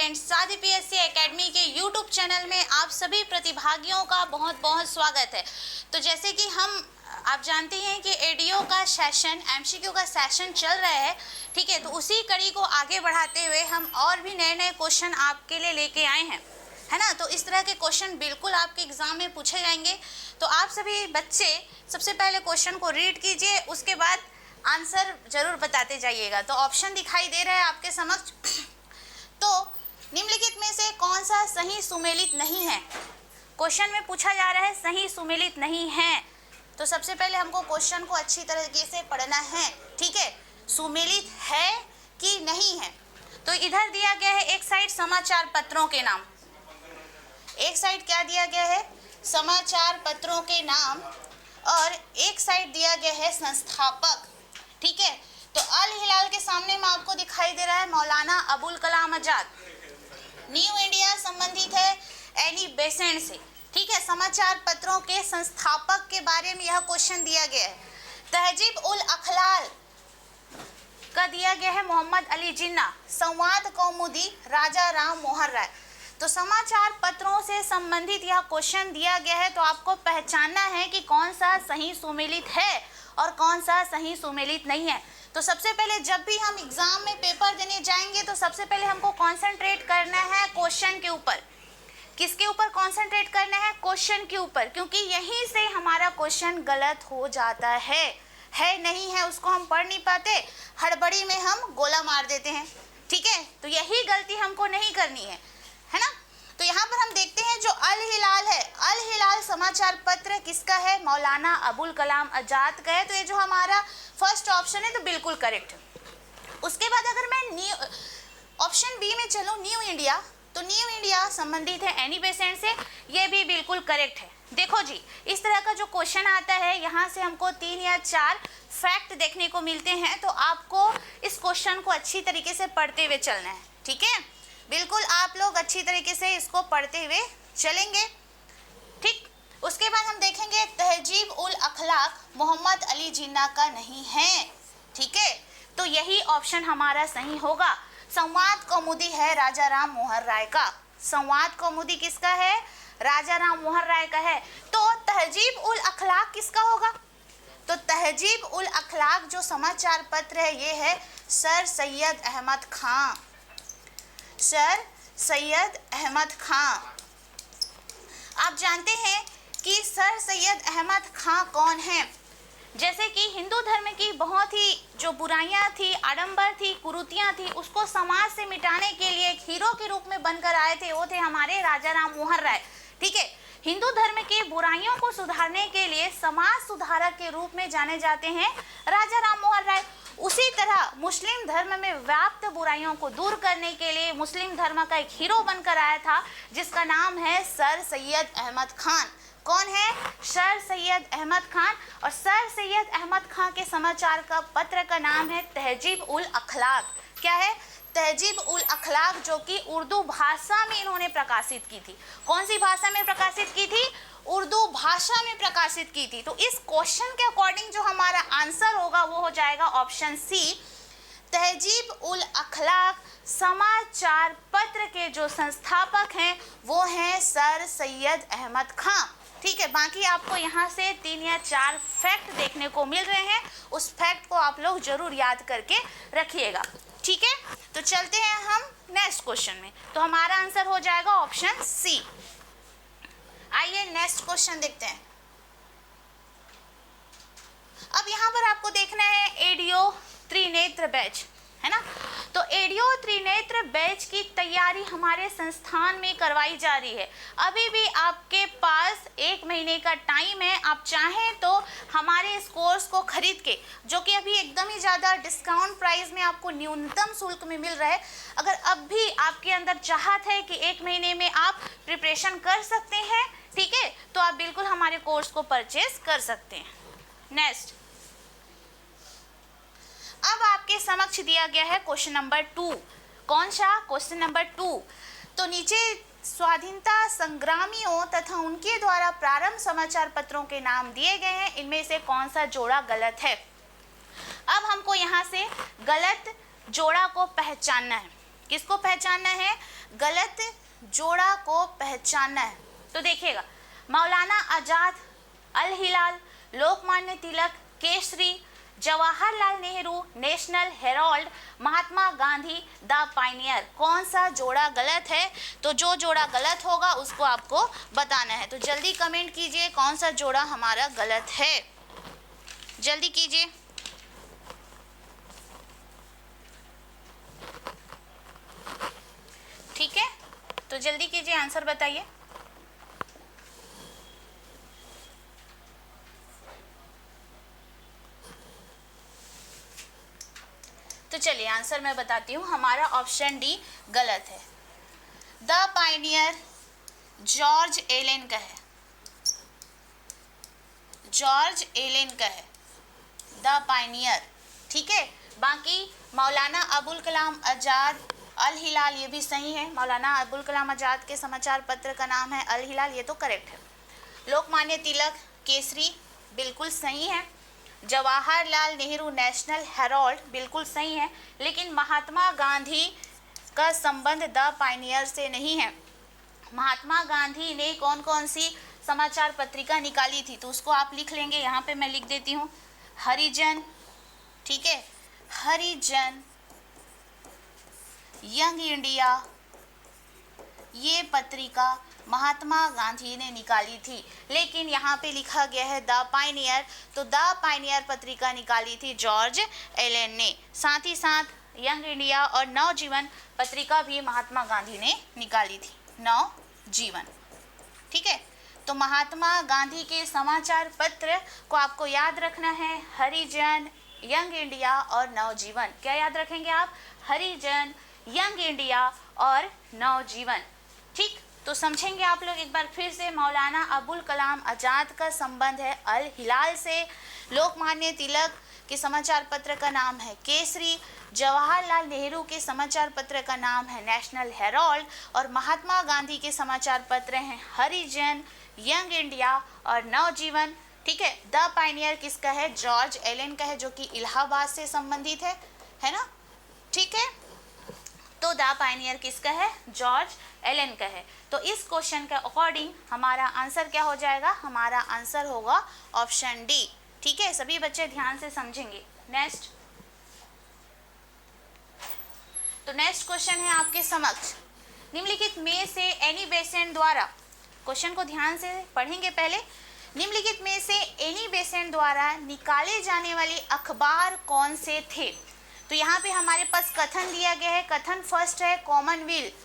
Friends, साधी PSC academy के YouTube channel में आप सभी प्रतिभागियों का बहुत बहुत स्वागत है। तो जैसे कि आप जानते हैं कि एडीओ का सेशन, एमसीक्यू का सेशन चल रहा है, ठीक है। तो उसी कड़ी को आगे बढ़ाते हुए हम और भी नए नए क्वेश्चन आपके लिए लेके आए हैं, है ना। तो इस तरह के क्वेश्चन बिल्कुल आपके एग्जाम में पूछे जाएंगे। तो आप सभी बच्चे सबसे पहले क्वेश्चन को रीड कीजिए, उसके बाद आंसर जरूर बताते जाइएगा। तो ऑप्शन दिखाई दे रहा है आपके समक्ष। तो निम्नलिखित में से कौन सा सही सुमेलित नहीं है? क्वेश्चन में पूछा जा रहा है सही सुमेलित नहीं है। तो सबसे पहले हमको क्वेश्चन को अच्छी तरीके से पढ़ना है, ठीक है। सुमेलित है कि नहीं है? तो इधर दिया गया है एक साइड समाचार पत्रों के नाम, एक साइड क्या दिया गया है? समाचार पत्रों के नाम, और एक साइड दिया गया है संस्थापक, ठीक है। तो अल हिलाल के सामने में आपको दिखाई दे रहा है मौलाना अबुल कलाम आजाद। न्यू इंडिया संबंधित है एनी बेसेंट से, ठीक है। समाचार पत्रों के संस्थापक के बारे में यह क्वेश्चन दिया गया है। तहजीब उल अखलाल का दिया गया है मोहम्मद अली जिन्ना। संवाद कौमुदी राजा राम मोहन राय। तो समाचार पत्रों से संबंधित यह क्वेश्चन दिया गया है। तो आपको पहचानना है कि कौन सा सही सुमेलित है और कौन सा सही सुमेलित नहीं है। तो सबसे पहले जब भी हम एग्जाम में पेपर देने जाएंगे तो सबसे पहले हमको कंसंट्रेट करना है क्वेश्चन के ऊपर। किसके ऊपर कंसंट्रेट करना है? क्वेश्चन के ऊपर, क्योंकि यहीं से हमारा क्वेश्चन गलत हो जाता है नहीं है उसको हम पढ़ नहीं पाते, हड़बड़ी में हम गोला मार देते हैं, ठीक है। तो यही गलती हमको नहीं करनी है ना। तो यहाँ पर हम देखते हैं जो अल हिलाल है, अल हिलाल समाचार पत्र किसका है? मौलाना अबुल कलाम आजाद का है। तो ये जो हमारा फर्स्ट ऑप्शन है तो बिल्कुल करेक्ट है। उसके बाद अगर मैं ऑप्शन बी में चलूँ, न्यू इंडिया, तो न्यू इंडिया संबंधित है एनी बेसेंट से, ये भी बिल्कुल करेक्ट है। देखो जी, इस तरह का जो क्वेश्चन आता है यहाँ से हमको 3 या 4 फैक्ट देखने को मिलते हैं। तो आपको इस क्वेश्चन को अच्छी तरीके से पढ़ते हुए चलना है, ठीक है। बिल्कुल आप लोग अच्छी तरीके से इसको पढ़ते हुए चलेंगे, ठीक। उसके बाद हम देखेंगे तहजीब उल अखलाक मोहम्मद अली जिन्ना का नहीं है, ठीक है। तो यही ऑप्शन हमारा सही होगा। संवाद कौमुदी है राजा राम मोहन राय का। संवाद कौमुदी किसका है? राजा राम मोहन राय का है। तो तहजीब उल अखलाक किसका होगा? तो तहजीब उल अखलाक जो समाचार पत्र है ये है सर सैयद अहमद खां, सर सैयद अहमद खां। आप जानते हैं कि सर सैयद अहमद खां कौन है? जैसे कि हिंदू धर्म की बहुत ही जो बुराइयां थी, आडंबर थी, कुरीतियां थी, उसको समाज से मिटाने के लिए एक हीरो के रूप में बनकर आए थे, वो थे हमारे राजा राम मोहन राय, ठीक है। हिंदू धर्म की बुराइयों को सुधारने के लिए समाज सुधारक के रूप में जाने जाते हैं राजा राम मोहन राय। उसी तरह मुस्लिम धर्म में व्याप्त बुराइयों को दूर करने के लिए मुस्लिम धर्म का एक हीरो बनकर आया था जिसका नाम है सर सैयद अहमद खान। कौन है? सर सैयद अहमद खान। और सर सैयद अहमद खान के समाचार का पत्र का नाम है तहजीब उल अखलाक। क्या है? तहजीब उल अखलाक, जो कि उर्दू भाषा में इन्होंने प्रकाशित की थी। कौन सी भाषा में प्रकाशित की थी? उर्दू भाषा में प्रकाशित की थी। तो इस क्वेश्चन के अकॉर्डिंग जो हमारा आंसर होगा वो हो जाएगा ऑप्शन सी। तहजीब उल अखलाक समाचार पत्र के जो संस्थापक हैं वो हैं सर सैयद अहमद खां, ठीक है। बाकी आपको यहाँ से 3 या 4 फैक्ट देखने को मिल रहे हैं, उस फैक्ट को आप लोग जरूर याद करके रखिएगा, ठीक है। तो चलते हैं हम नेक्स्ट क्वेश्चन में। तो हमारा आंसर हो जाएगा ऑप्शन सी। आइए नेक्स्ट क्वेश्चन देखते हैं। अब यहाँ पर आपको देखना है एडीओ त्रिनेत्र बैच, है ना। तो एडीओ त्रिनेत्र बैच की तैयारी हमारे संस्थान में करवाई जा रही है। अभी भी आपके पास 1 महीने का टाइम है। आप चाहें तो हमारे इस कोर्स को खरीद के, जो कि अभी एकदम ही ज़्यादा डिस्काउंट प्राइस में आपको न्यूनतम शुल्क में मिल रहा है, अगर अब भी आपके अंदर चाहत है कि 1 महीने में आप प्रिपरेशन कर सकते हैं, ठीक है, तो आप बिल्कुल हमारे कोर्स को परचेज कर सकते हैं। नेक्स्ट, अब आपके समक्ष दिया गया है क्वेश्चन नंबर 2। कौन सा? Question number 2। तो नीचे स्वाधीनता संग्रामियों तथा उनके द्वारा प्रारंभ समाचार पत्रों के नाम दिए गए हैं, इनमें से कौन सा जोड़ा गलत है? अब हमको यहाँ से गलत जोड़ा को पहचानना है। किसको पहचानना है? गलत जोड़ा को पहचानना है। तो देखिएगा, Maulana Azad, Al Hilal, Lokmanya Tilak, Kesari, Jawaharlal Nehru, National Herald, Mahatma Gandhi, the Pioneer, कौन सा जोड़ा गलत है? तो जो जोड़ा गलत होगा उसको आपको बताना है। तो जल्दी कमेंट कीजिए कौन सा जोड़ा हमारा गलत है, जल्दी कीजिए। ठीक है, तो जल्दी कीजिए, आंसर बताइए। तो चलिए आंसर मैं बताती हूँ, हमारा ऑप्शन डी गलत है। द पायनियर जॉर्ज एलन का है, जॉर्ज एलन का है द पायनियर। ठीक है, बाकी मौलाना अबुल कलाम आज़ाद, अल हिलाल, ये भी सही है। मौलाना अबुल कलाम आज़ाद के समाचार पत्र का नाम है अल हिलाल, ये तो करेक्ट है। लोकमान्य तिलक, केसरी, बिल्कुल सही है। जवाहरलाल नेहरू, नेशनल हेराल्ड, बिल्कुल सही है। लेकिन महात्मा गांधी का संबंध द पायनियर से नहीं है। महात्मा गांधी ने कौन कौन सी समाचार पत्रिका निकाली थी, तो उसको आप लिख लेंगे, यहाँ पे मैं लिख देती हूँ, हरिजन, ठीक है, हरिजन, यंग इंडिया, ये पत्रिका महात्मा गांधी ने निकाली थी। लेकिन यहाँ पे लिखा गया है द पायनियर, तो द पायनियर पत्रिका निकाली थी जॉर्ज एलन ने। साथ ही साथ यंग इंडिया और नवजीवन पत्रिका भी महात्मा गांधी ने निकाली थी, नवजीवन। ठीक है, तो महात्मा गांधी के समाचार पत्र को आपको याद रखना है, हरिजन, यंग इंडिया और नवजीवन। क्या याद रखेंगे आप? हरिजन, यंग इंडिया और नवजीवन। ठीक, तो समझेंगे आप लोग एक बार फिर से। मौलाना अबुल कलाम आज़ाद का संबंध है अल हिलाल से। लोकमान्य तिलक के समाचार पत्र का नाम है केसरी। जवाहरलाल नेहरू के समाचार पत्र का नाम है नेशनल हेराल्ड। और महात्मा गांधी के समाचार पत्र हैं हरिजन, यंग इंडिया और नवजीवन। ठीक है, द पायनियर किसका है? जॉर्ज एलन का है, जो कि इलाहाबाद से संबंधित है ना। ठीक है, तो द पायनियर किसका है? जॉर्ज एलन का है। तो इस क्वेश्चन के अकॉर्डिंग हमारा आंसर क्या हो जाएगा? हमारा आंसर होगा ऑप्शन डी। ठीक है, सभी बच्चे ध्यान से समझेंगे। नेक्स्ट, तो नेक्स्ट क्वेश्चन है आपके समक्ष, निम्नलिखित में से एनी बेसेंट द्वारा, क्वेश्चन को ध्यान से पढ़ेंगे पहले। निम्नलिखित में से एनी बेसेंट द्वारा निकाले जाने वाले अखबार कौन से थे? तो यहाँ पे हमारे पास कथन दिया गया है। कथन फर्स्ट है कॉमनवेल्थ,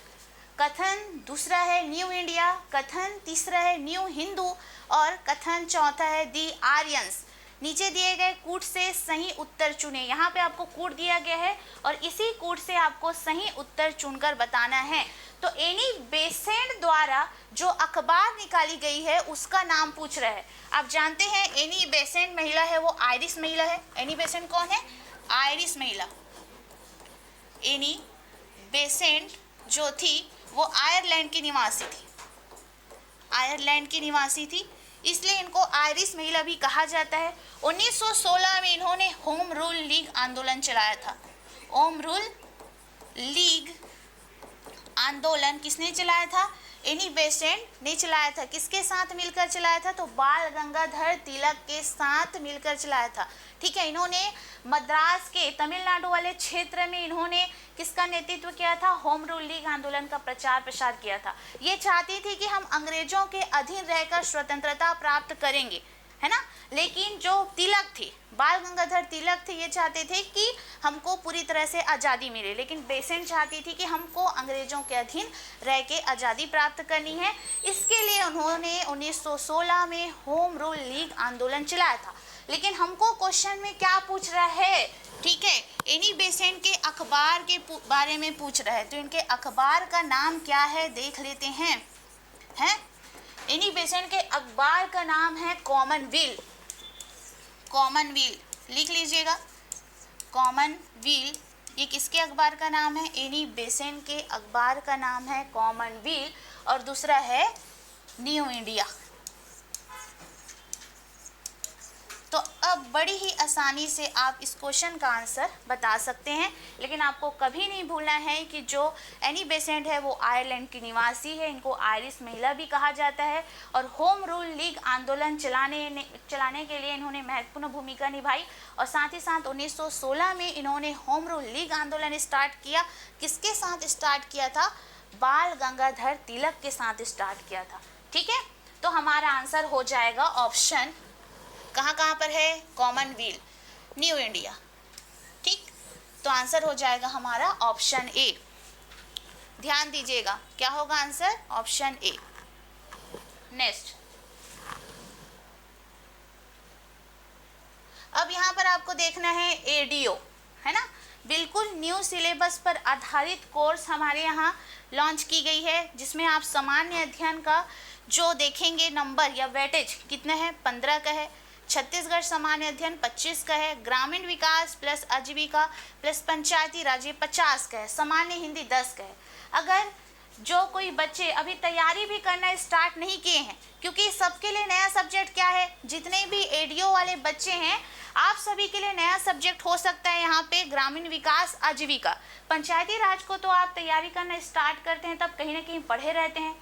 कथन दूसरा है न्यू इंडिया, कथन तीसरा है न्यू हिंदू और कथन चौथा है दी आर्यंस। नीचे दिए गए कूट से सही उत्तर चुने। यहाँ पे आपको कूट दिया गया है और इसी कूट से आपको सही उत्तर चुनकर बताना है। तो एनी बेसेंट द्वारा जो अखबार निकाली गई है उसका नाम पूछ रहा है। आप जानते हैं एनी बेसेंट महिला है वो आयरिश महिला है। एनी बेसेंट कौन है? आयरिश महिला। एनी बेसेंट जो थी वो आयरलैंड की निवासी थी, आयरलैंड की निवासी थी, इसलिए इनको आयरिश महिला भी कहा जाता है। 1916 में इन्होंने होम रूल लीग आंदोलन चलाया था। होम रूल लीग आंदोलन किसने चलाया था? एनी बेसेंट ने चलाया था। किसके साथ मिलकर चलाया था? तो बाल गंगाधर तिलक के साथ मिलकर चलाया था। ठीक है, इन्होंने मद्रास के तमिलनाडु वाले क्षेत्र में इन्होंने किसका नेतृत्व किया था? होम रूल लीग आंदोलन का प्रचार प्रसार किया था। ये चाहती थी कि हम अंग्रेजों के अधीन रहकर स्वतंत्रता प्राप्त करेंगे, है ना। लेकिन जो तिलक थे, बाल गंगाधर तिलक थे, ये चाहते थे कि हमको पूरी तरह से आज़ादी मिले। लेकिन बेसेंट चाहती थी कि हमको अंग्रेजों के अधीन रह के आज़ादी प्राप्त करनी है। इसके लिए उन्होंने 1916 में होम रूल लीग आंदोलन चलाया था। लेकिन हमको क्वेश्चन में क्या पूछ रहा है? ठीक है, एनी बेसेंट के अखबार के बारे में पूछ रहा है। तो इनके अखबार का नाम क्या है देख लेते हैं। एनी बेसेंट के अखबार का नाम है कॉमनवेल्थ। कॉमनवेल्थ लिख लीजिएगा, कॉमनवेल्थ। ये किसके अखबार का नाम है? एनी बेसेंट के अखबार का नाम है कॉमनवेल्थ। और दूसरा है न्यू इंडिया। तो अब बड़ी ही आसानी से आप इस क्वेश्चन का आंसर बता सकते हैं, लेकिन आपको कभी नहीं भूलना है कि जो एनी बेसेंट है वो आयरलैंड की निवासी है, इनको आयरिश महिला भी कहा जाता है, और होम रूल लीग आंदोलन चलाने के लिए इन्होंने महत्वपूर्ण भूमिका निभाई, और साथ ही साथ 1916 में इन्होंने होम रूल लीग आंदोलन स्टार्ट किया। किसके साथ स्टार्ट किया था? बाल गंगाधर तिलक के साथ स्टार्ट किया था। ठीक है, तो हमारा आंसर हो जाएगा ऑप्शन, कहाँ कहाँ पर है? Commonwealth, new India. ठीक, तो आंसर हो जाएगा हमारा ऑप्शन ए। ध्यान दीजिएगा, क्या होगा आंसर? Option A. नेक्स्ट, अब यहाँ पर आपको देखना है एडीओ, है ना, बिल्कुल न्यू सिलेबस पर आधारित कोर्स हमारे यहाँ लॉन्च की गई है, जिसमें आप सामान्य अध्ययन का जो देखेंगे नंबर या वेटेज कितना है? 15 का है। छत्तीसगढ़ सामान्य अध्ययन 25 का है। ग्रामीण विकास प्लस आजीविका प्लस पंचायती राज 50 का है। सामान्य हिंदी 10 का है। अगर जो कोई बच्चे अभी तैयारी भी करना स्टार्ट नहीं किए हैं, क्योंकि सबके लिए नया सब्जेक्ट क्या है, जितने भी एडीओ वाले बच्चे हैं आप सभी के लिए नया सब्जेक्ट हो सकता है यहाँ पे ग्रामीण विकास आजीविका। पंचायती राज को तो आप तैयारी करना स्टार्ट करते हैं तब कहीं ना कहीं पढ़े रहते हैं,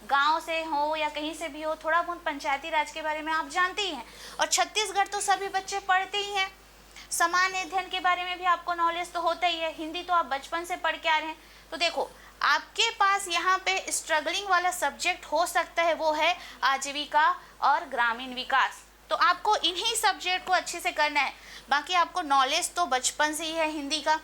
गांव से हो या कहीं से भी हो, थोड़ा बहुत पंचायती राज के बारे में आप जानते ही हैं। और छत्तीसगढ़ तो सभी बच्चे पढ़ते ही हैं। सामान्य अध्ययन के बारे में भी आपको नॉलेज तो होता ही है, हिंदी तो आप बचपन से पढ़ के आ रहे हैं। तो देखो, आपके पास यहाँ पे स्ट्रगलिंग वाला सब्जेक्ट हो सकता है, वो है आजीविका और ग्रामीण विकास। तो आपको इन्हीं सब्जेक्ट को अच्छे से करना है। बाकी आपको नॉलेज तो बचपन से ही है, हिंदी का,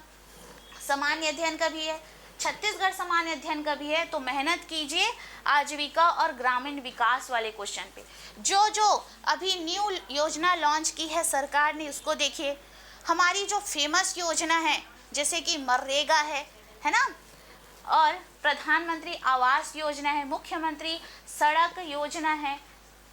सामान्य अध्ययन का भी है, छत्तीसगढ़ सामान्य अध्ययन का भी है। तो मेहनत कीजिए आजीविका और ग्रामीण विकास वाले क्वेश्चन पे। जो अभी न्यू योजना लॉन्च की है सरकार ने, उसको देखिए। हमारी जो फेमस योजना है जैसे कि मनरेगा है ना, और प्रधानमंत्री आवास योजना है, मुख्यमंत्री सड़क योजना है,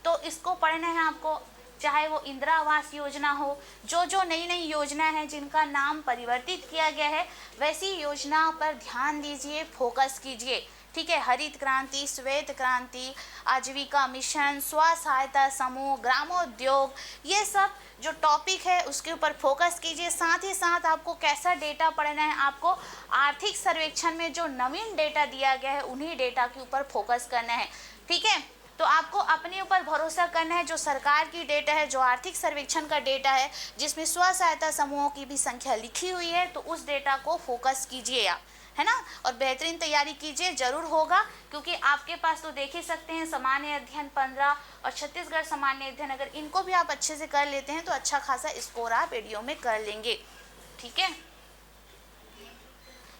तो इसको पढ़ना है आपको। चाहे वो इंदिरा आवास योजना हो, जो नई नई योजना है जिनका नाम परिवर्तित किया गया है, वैसी योजना पर ध्यान दीजिए, फोकस कीजिए। ठीक है, हरित क्रांति, श्वेत क्रांति, आजीविका मिशन, स्व सहायता समूह, ग्रामोद्योग, ये सब जो टॉपिक है उसके ऊपर फोकस कीजिए। साथ ही साथ आपको कैसा डेटा पढ़ना है, आपको आर्थिक सर्वेक्षण में जो नवीन डेटा दिया गया है उन्हीं डेटा के ऊपर फोकस करना है। ठीक है, तो आपको अपने ऊपर भरोसा करना है। जो सरकार की डेटा है, जो आर्थिक सर्वेक्षण का डेटा है, जिसमें स्व सहायता समूहों की भी संख्या लिखी हुई है, तो उस डेटा को फोकस कीजिए आप, है ना, और बेहतरीन तैयारी कीजिए, जरूर होगा। क्योंकि आपके पास तो देख ही सकते हैं सामान्य अध्ययन 15 और छत्तीसगढ़ सामान्य अध्ययन, अगर इनको भी आप अच्छे से कर लेते हैं तो अच्छा खासा स्कोर आप एडीओ में कर लेंगे। ठीक है,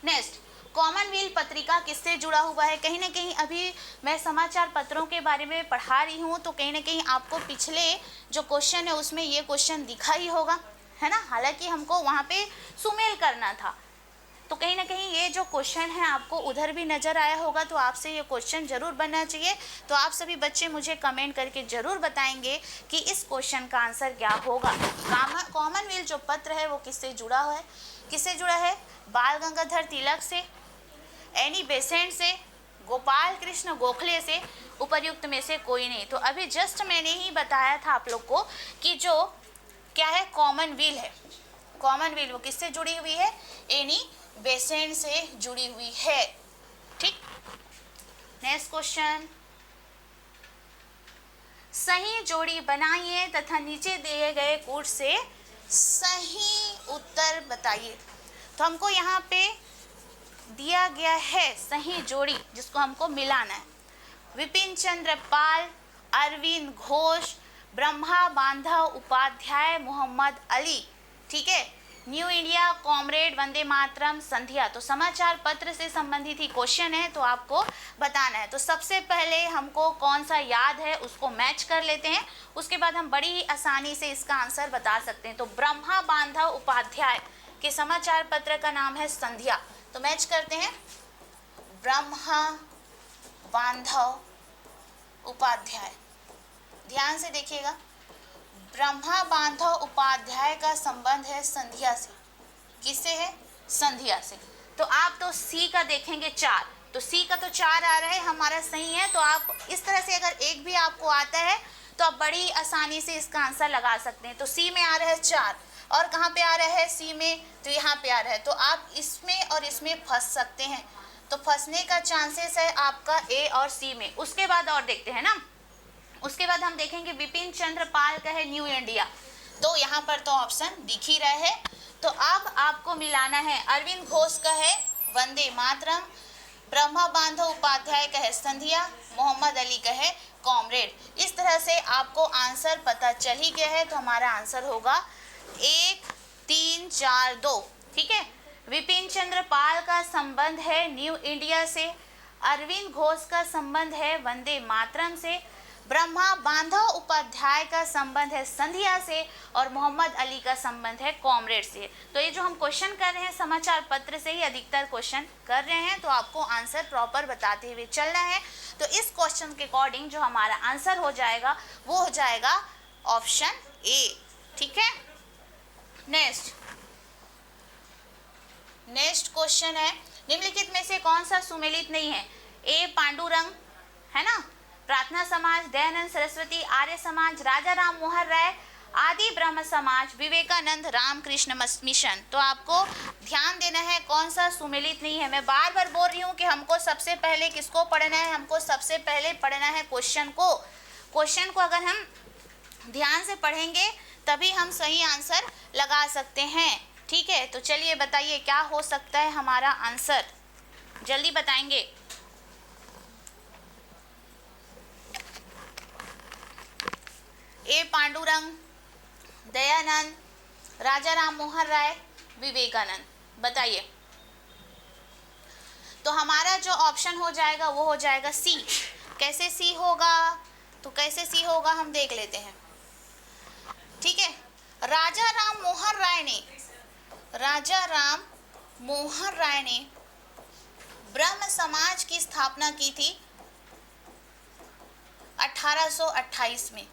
नेक्स्ट, कॉमनवेल्थ पत्रिका किससे जुड़ा हुआ है? कहीं ना कहीं अभी मैं समाचार पत्रों के बारे में पढ़ा रही हूँ, तो कहीं ना कहीं आपको पिछले जो क्वेश्चन है उसमें ये क्वेश्चन दिखा ही होगा, है ना। हालांकि हमको वहाँ पे सुमेल करना था, तो कहीं ना कहीं ये जो क्वेश्चन है आपको उधर भी नज़र आया होगा, तो आपसे ये क्वेश्चन जरूर बनना चाहिए। तो आप सभी बच्चे मुझे कमेंट करके ज़रूर बताएंगे कि इस क्वेश्चन का आंसर क्या होगा। कॉमनवेल्थ जो पत्र है वो किससे जुड़ा हुआ है? किससे जुड़ा है? बाल गंगाधर तिलक से, एनी बेसेंट से, गोपाल कृष्ण गोखले से, उपर्युक्त में से कोई नहीं। तो अभी जस्ट मैंने ही बताया था आप लोग को कि जो क्या है, कॉमनवेल्थ है। कॉमनवेल्थ वो किससे जुड़ी हुई है? एनी बेसेंट से जुड़ी हुई है। ठीक, नेक्स्ट क्वेश्चन, सही जोड़ी बनाइए तथा नीचे दिए गए कोड से सही उत्तर बताइए। तो हमको यहाँ पे दिया गया है सही जोड़ी जिसको हमको मिलाना है। विपिन चंद्र पाल, अरविंद घोष, ब्रह्मा बांधव उपाध्याय, मोहम्मद अली। ठीक है, new India, comrade, Vande Mataram, संध्या। तो समाचार पत्र से संबंधित ही क्वेश्चन है, तो आपको बताना है। तो सबसे पहले हमको कौन सा याद है उसको मैच कर लेते हैं, उसके बाद हम बड़ी ही आसानी से इसका आंसर बता सकते हैं। तो ब्रह्मा बांधव उपाध्याय के समाचार पत्र का नाम है संध्या, तो मैच करते हैं। ब्रह्मा बांधव उपाध्याय, ध्यान से देखिएगा, ब्रह्मा बांधव उपाध्याय का संबंध है संध्या से। किससे है? संध्या से। तो आप तो सी का देखेंगे 4, तो सी का तो 4 आ रहा है, हमारा सही है। तो आप इस तरह से अगर एक भी आपको आता है तो आप बड़ी आसानी से इसका आंसर लगा सकते हैं। तो सी में आ रहा है 4 और कहाँ पे आ रहा है सी में, तो यहाँ पे आ रहा है। तो आप इसमें और इसमें फंस सकते हैं, तो फंसने का चांसेस है आपका ए और सी में। उसके बाद और देखते हैं ना, उसके बाद हम देखेंगे बिपिन चंद्र पाल का है न्यू इंडिया, तो यहाँ पर तो ऑप्शन दिख ही रहा है। तो अब आपको मिलाना है, अरविंद घोष का है वंदे मातरम, ब्रह्मा बांधव उपाध्याय का है संध्या, मोहम्मद अली का है कॉमरेड। इस तरह से आपको आंसर पता चल ही गया है। तो हमारा आंसर होगा 1 3 4 2। ठीक है, विपिन चंद्र पाल का संबंध है न्यू इंडिया से, अरविंद घोष का संबंध है वंदे मातरम से, ब्रह्मा बांधव उपाध्याय का संबंध है संध्या से, और मोहम्मद अली का संबंध है कॉमरेड से। तो ये जो हम क्वेश्चन कर रहे हैं समाचार पत्र से ही अधिकतर क्वेश्चन कर रहे हैं, तो आपको आंसर प्रॉपर बताते हुए चलना है। तो इस क्वेश्चन के अकॉर्डिंग जो हमारा आंसर हो जाएगा वो हो जाएगा ऑप्शन ए। ठीक है, नेक्स्ट क्वेश्चन है, निम्नलिखित में से कौन सा सुमेलित नहीं है? ए पांडुरंग, है ना, प्रार्थना समाज, दयानंद सरस्वती, आर्य समाज, राजा राम मोहन राय, आदि ब्रह्म समाज, विवेकानंद रामकृष्ण मिशन। तो आपको ध्यान देना है कौन सा सुमेलित नहीं है। मैं बार बार बोल रही हूँ कि हमको सबसे पहले किसको पढ़ना है, हमको सबसे पहले पढ़ना है क्वेश्चन को। क्वेश्चन को अगर हम ध्यान से पढ़ेंगे तभी हम सही आंसर लगा सकते हैं। ठीक है, तो चलिए बताइए क्या हो सकता है हमारा आंसर, जल्दी बताएंगे। ए पांडुरंग, दयानंद, राजा राम मोहन राय, विवेकानंद, बताइए। तो हमारा जो ऑप्शन हो जाएगा वो हो जाएगा सी। कैसे सी होगा, तो कैसे सी होगा हम देख लेते हैं। ठीक है, राजा राम मोहन राय ने ब्रह्म समाज की स्थापना की थी 1828 में।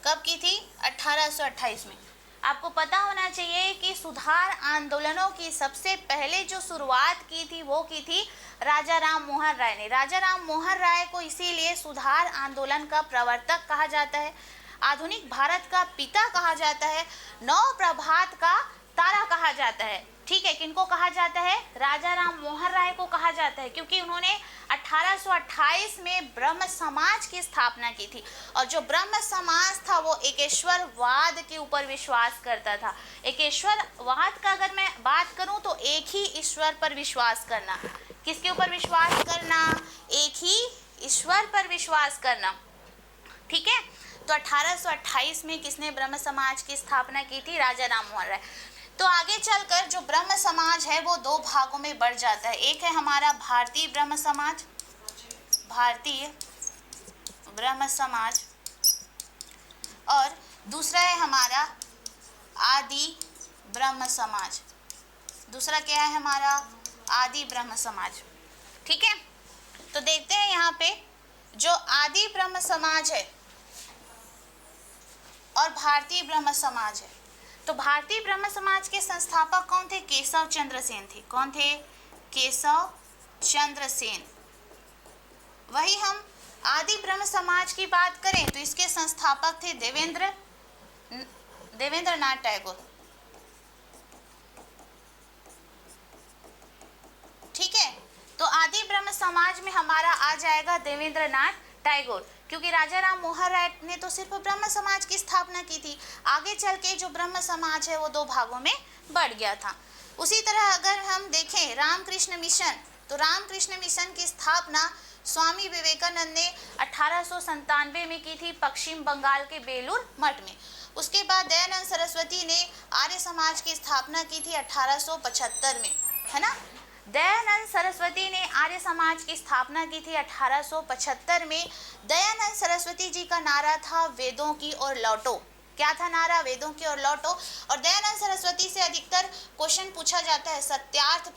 कब की थी? 1828 में। आपको पता होना चाहिए कि सुधार आंदोलनों की सबसे पहले जो शुरुआत की थी वो की थी राजा राम मोहन राय ने। राजा राम मोहन राय को इसीलिए सुधार आंदोलन का प्रवर्तक कहा जाता है, आधुनिक भारत का पिता कहा जाता है, नव प्रभात का तारा कहा जाता है। ठीक है, किनको कहा जाता है? राजा राम मोहन राय को कहा जाता है, क्योंकि उन्होंने 1828 में ब्रह्म समाज की स्थापना की थी। और जो ब्रह्म समाज था वो एकेश्वरवाद के ऊपर विश्वास करता था। एकेश्वरवाद का अगर मैं बात करूं तो एक ही ईश्वर पर विश्वास करना। किसके ऊपर विश्वास करना? एक ही ईश्वर पर विश्वास करना। ठीक है, तो 1828 में किसने ब्रह्म समाज की स्थापना की थी? राजा राम मोहन राय। तो आगे चलकर जो ब्रह्म समाज है वो दो भागों में बढ़ जाता है। एक है हमारा भारतीय ब्रह्म समाज, और दूसरा है हमारा आदि ब्रह्म समाज। दूसरा क्या है हमारा? आदि ब्रह्म समाज। ठीक है, तो देखते हैं यहाँ पे जो आदि ब्रह्म समाज है और भारतीय ब्रह्म समाज है। तो भारतीय ब्रह्म समाज के संस्थापक कौन थे? केशव चंद्र सेन थे। कौन थे? केशव चंद्र सेन। वही हम आदि ब्रह्म समाज की बात करें तो इसके संस्थापक थे देवेंद्र नाथ टैगोर। ठीक है, तो आदि ब्रह्म समाज में हमारा आ जाएगा देवेंद्र नाथ टैगोर, क्योंकि राजा राम मोहन राय ने तो सिर्फ ब्रह्म समाज की स्थापना की थी। आगे चल के जो ब्रह्म समाज है वो दो भागों में बढ़ गया था। उसी तरह अगर हम देखें रामकृष्ण मिशन, तो रामकृष्ण मिशन की स्थापना स्वामी विवेकानंद ने 1897 में की थी पश्चिम बंगाल के बेलूर मठ में। उसके बाद दयानंद सरस्वती ने आर्य समाज की स्थापना की थी 1875 में, है ना। दयानंद सरस्वती ने आर्य समाज की स्थापना की थी 1875 में। दयानंद सरस्वती जी का नारा था वेदों की ओर लौटो। क्या था नारा? वेदों की ओर लौटो। और दयानंद सरस्वती से अधिकतर क्वेश्चन पूछा जाता है सत्यार्थ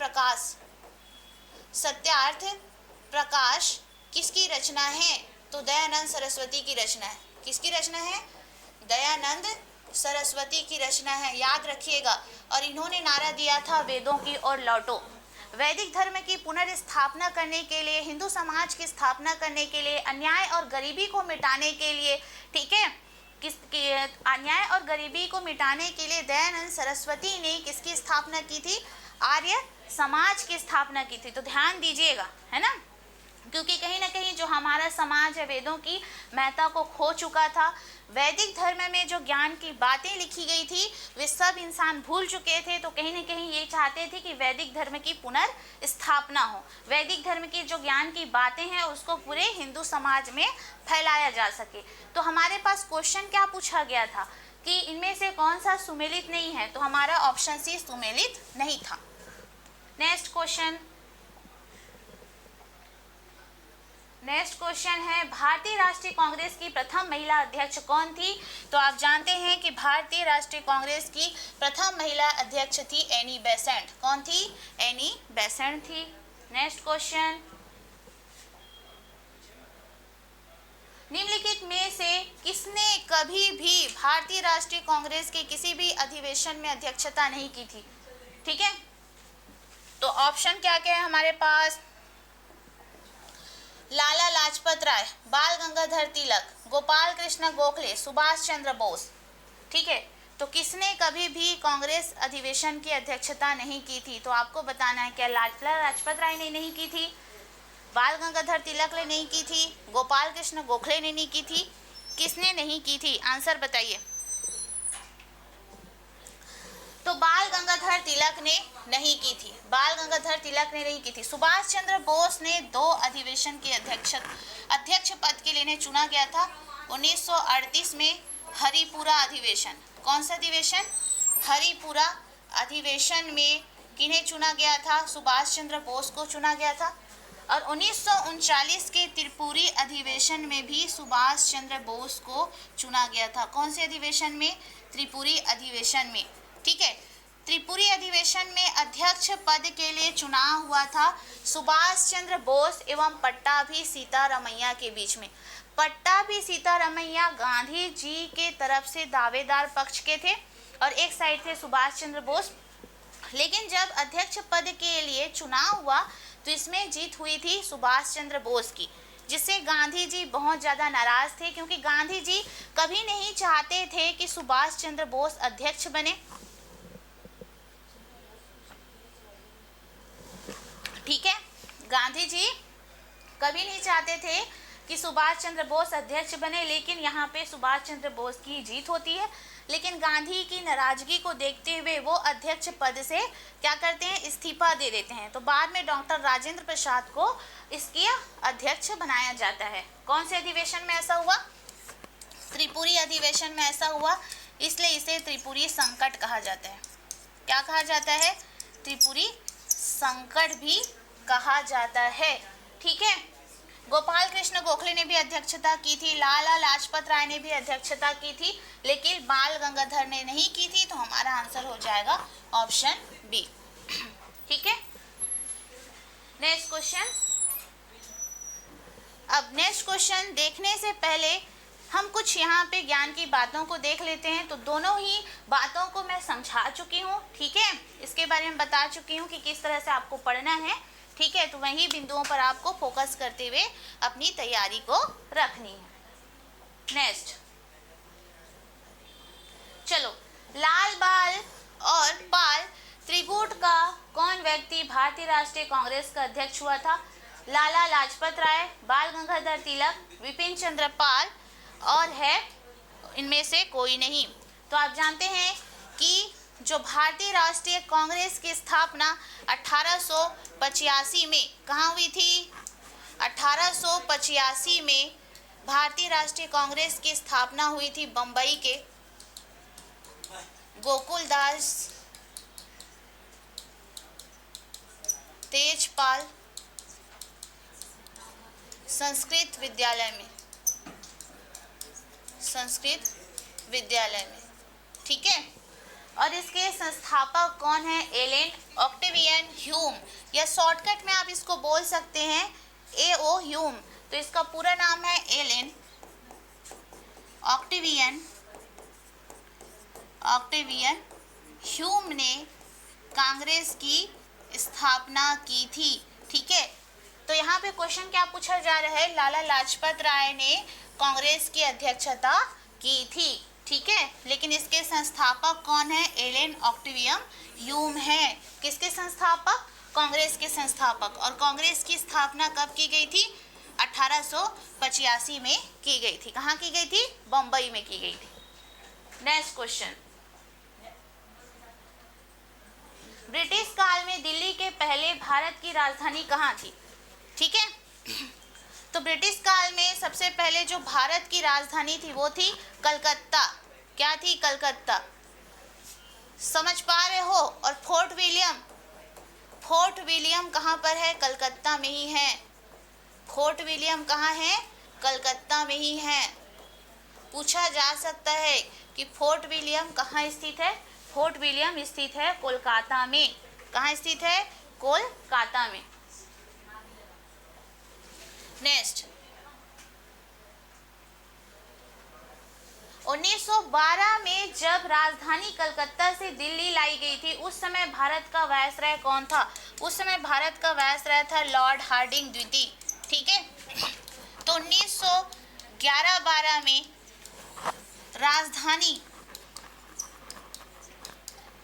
प्रकाश किसकी रचना है? तो दयानंद सरस्वती की रचना है। किसकी रचना है? दयानंद सरस्वती की रचना है, याद रखिएगा। और इन्होंने नारा दिया था वेदों की ओर लौटो। वैदिक धर्म की पुनर्स्थापना करने के लिए, हिंदू समाज की स्थापना करने के लिए, अन्याय और गरीबी को मिटाने के लिए, ठीक है, अन्याय और गरीबी को मिटाने के लिए दयानंद सरस्वती ने किसकी स्थापना की थी? आर्य समाज की स्थापना की थी। तो ध्यान दीजिएगा, है ना, क्योंकि कहीं ना कहीं जो हमारा समाज है वेदों की महत्ता को खो चुका था। वैदिक धर्म में जो ज्ञान की बातें लिखी गई थी वे सब इंसान भूल चुके थे। तो कहीं ना कहीं ये चाहते थे कि वैदिक धर्म की पुनर्स्थापना हो, वैदिक धर्म की जो ज्ञान की बातें हैं उसको पूरे हिंदू समाज में फैलाया जा सके। तो हमारे पास क्वेश्चन क्या पूछा गया था कि इनमें से कौन सा सुमेलित नहीं है? तो हमारा ऑप्शन सी सुमेलित नहीं था। नेक्स्ट क्वेश्चन है, भारतीय राष्ट्रीय कांग्रेस की प्रथम महिला अध्यक्ष कौन थी? तो आप जानते हैं कि भारतीय राष्ट्रीय कांग्रेस की प्रथम महिला अध्यक्ष थी एनी बेसेंट। कौन थी? एनी बेसेंट थी। नेक्स्ट क्वेश्चन, निम्नलिखित में से किसने कभी भी भारतीय राष्ट्रीय कांग्रेस के किसी भी अधिवेशन में अध्यक्षता नहीं की थी? ठीक है, तो ऑप्शन क्या क्या है हमारे पास? लाला लाजपत राय, बाल गंगाधर तिलक, गोपाल कृष्ण गोखले, सुभाष चंद्र बोस। ठीक है, तो किसने कभी भी कांग्रेस अधिवेशन की अध्यक्षता नहीं की थी? तो आपको बताना है, क्या लाला लाजपत राय ने नहीं की थी, बाल गंगाधर तिलक ने नहीं की थी, गोपाल कृष्ण गोखले ने नहीं की थी, किसने नहीं की थी? आंसर बताइए। तो बाल गंगाधर तिलक ने नहीं की थी, बाल गंगाधर तिलक ने नहीं की थी। सुभाष चंद्र बोस ने 2 अधिवेशन के अध्यक्ष पद के लिए चुना गया था 1938 में हरिपुरा अधिवेशन। कौन सा अधिवेशन? हरिपुरा अधिवेशन में किन्हें चुना गया था? सुभाष चंद्र बोस को चुना गया था। और 1939 के त्रिपुरी अधिवेशन में भी सुभाष चंद्र बोस को चुना गया था। कौन से अधिवेशन में? त्रिपुरी अधिवेशन में। ठीक है, त्रिपुरी अधिवेशन में अध्यक्ष पद के लिए चुनाव हुआ था सुभाष चंद्र बोस एवं पट्टाभी सीतारमैया के बीच में। पट्टाभी सीतारमैया गांधी जी के तरफ से दावेदार पक्ष के थे और एक साइड थे सुभाष चंद्र बोस। लेकिन जब अध्यक्ष पद के लिए चुनाव हुआ तो इसमें जीत हुई थी सुभाष चंद्र बोस की, जिससे गांधी जी बहुत ज़्यादा नाराज थे, क्योंकि गांधी जी कभी नहीं चाहते थे कि सुभाष चंद्र बोस अध्यक्ष बने। ठीक है, गांधी जी कभी नहीं चाहते थे कि सुभाष चंद्र बोस अध्यक्ष बने, लेकिन यहाँ पे सुभाष चंद्र बोस की जीत होती है। लेकिन गांधी की नाराजगी को देखते हुए वो अध्यक्ष पद से क्या करते हैं? इस्तीफा दे देते हैं। तो बाद में डॉक्टर राजेंद्र प्रसाद को इसके अध्यक्ष बनाया जाता है। कौन से अधिवेशन में ऐसा हुआ? त्रिपुरी अधिवेशन में ऐसा हुआ, इसलिए इसे त्रिपुरी संकट कहा जाता है। क्या कहा जाता है? त्रिपुरी संकट भी कहा जाता है। ठीक है, गोपाल कृष्ण गोखले ने भी अध्यक्षता की थी, लाला लाजपत राय ने भी अध्यक्षता की थी, लेकिन बाल गंगाधर ने नहीं की थी। तो हमारा आंसर हो जाएगा ऑप्शन बी। ठीक है, नेक्स्ट क्वेश्चन। अब नेक्स्ट क्वेश्चन देखने से पहले हम कुछ यहाँ पे ज्ञान की बातों को देख लेते हैं। तो दोनों ही बातों को मैं समझा चुकी हूँ, ठीक है, इसके बारे में बता चुकी हूँ कि किस तरह से आपको पढ़ना है। ठीक है, तो वही बिंदुओं पर आपको फोकस करते हुए अपनी तैयारी को रखनी है। नेक्स्ट, चलो, लाल बाल और पाल त्रिगुट का कौन व्यक्ति भारतीय राष्ट्रीय कांग्रेस का अध्यक्ष हुआ था? लाला लाजपत राय, बाल गंगाधर तिलक, विपिन चंद्र पाल और है इनमें से कोई नहीं। तो आप जानते हैं कि जो भारतीय राष्ट्रीय कांग्रेस की स्थापना 1885 में कहाँ हुई थी? 1885 में भारतीय राष्ट्रीय कांग्रेस की स्थापना हुई थी बम्बई के गोकुलदास तेजपाल संस्कृत विद्यालय में। ठीक है, और इसके संस्थापक कौन है? एलेन ऑक्टेवियन ह्यूम, या शॉर्टकट में आप इसको बोल सकते हैं AO ह्यूम। तो इसका पूरा नाम है एलेन ऑक्टेवियन ह्यूम ने कांग्रेस की स्थापना की थी। ठीक है, तो यहाँ पे क्वेश्चन क्या पूछा जा रहा है, लाला लाजपत राय ने कांग्रेस की अध्यक्षता की थी। ठीक है, लेकिन इसके संस्थापक कौन है, एलन ऑक्टेवियम ह्यूम है। किसके संस्थापक, कांग्रेस के संस्थापक। और कांग्रेस की स्थापना कब की गई थी, 1885 में की गई थी। कहाँ की गई थी, बम्बई में की गई थी। नेक्स्ट क्वेश्चन, ब्रिटिश काल में दिल्ली के पहले भारत की राजधानी कहाँ थी। ठीक है, तो ब्रिटिश काल में सबसे पहले जो भारत की राजधानी थी वो थी कलकत्ता। क्या थी, कलकत्ता। समझ पा रहे हो। और फोर्ट विलियम, फोर्ट विलियम कहाँ पर है, कलकत्ता में ही है। फोर्ट विलियम कहाँ है, कलकत्ता में ही है। पूछा जा सकता है कि फोर्ट विलियम कहाँ स्थित है, फोर्ट विलियम स्थित है कोलकाता में। कहाँ स्थित है, कोलकाता में। नेक्स्ट, 1912 में जब राजधानी कलकत्ता से दिल्ली लाई गई थी, उस समय भारत का वायसराय कौन था। उस समय भारत का वायसराय था लॉर्ड हार्डिंग द्वितीय। ठीक है, तो 1911-12 में राजधानी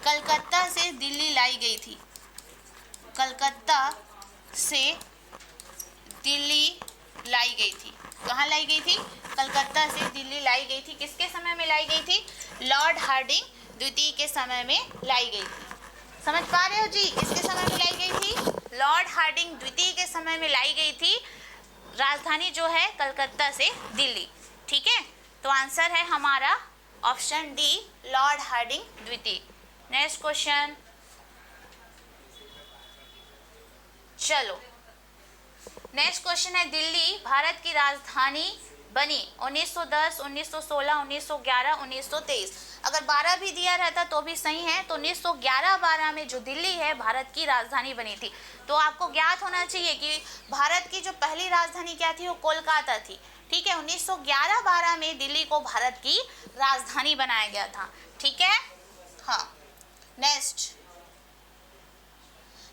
कलकत्ता से दिल्ली लाई गई थी। कलकत्ता से दिल्ली लाई गई थी। कहाँ लाई गई थी, कलकत्ता से दिल्ली लाई गई थी। किसके समय में लाई गई थी, लॉर्ड हार्डिंग द्वितीय के समय में लाई गई थी। समझ पा रहे हो जी, किसके समय में लाई गई थी, लॉर्ड हार्डिंग द्वितीय के समय में लाई गई थी राजधानी जो है कलकत्ता से दिल्ली। ठीक है, तो आंसर है हमारा ऑप्शन डी, लॉर्ड हार्डिंग द्वितीय। नेक्स्ट क्वेश्चन, चलो नेक्स्ट क्वेश्चन है, दिल्ली भारत की राजधानी बनी 1910, 1916, 1911, 1923। अगर 12 भी दिया रहता तो भी सही है। तो 1911-12 में जो दिल्ली है भारत की राजधानी बनी थी। तो आपको ज्ञात होना चाहिए कि भारत की जो पहली राजधानी क्या थी, वो कोलकाता थी। ठीक है, 1911-12 में दिल्ली को भारत की राजधानी बनाया गया था। ठीक है, हाँ। नेक्स्ट,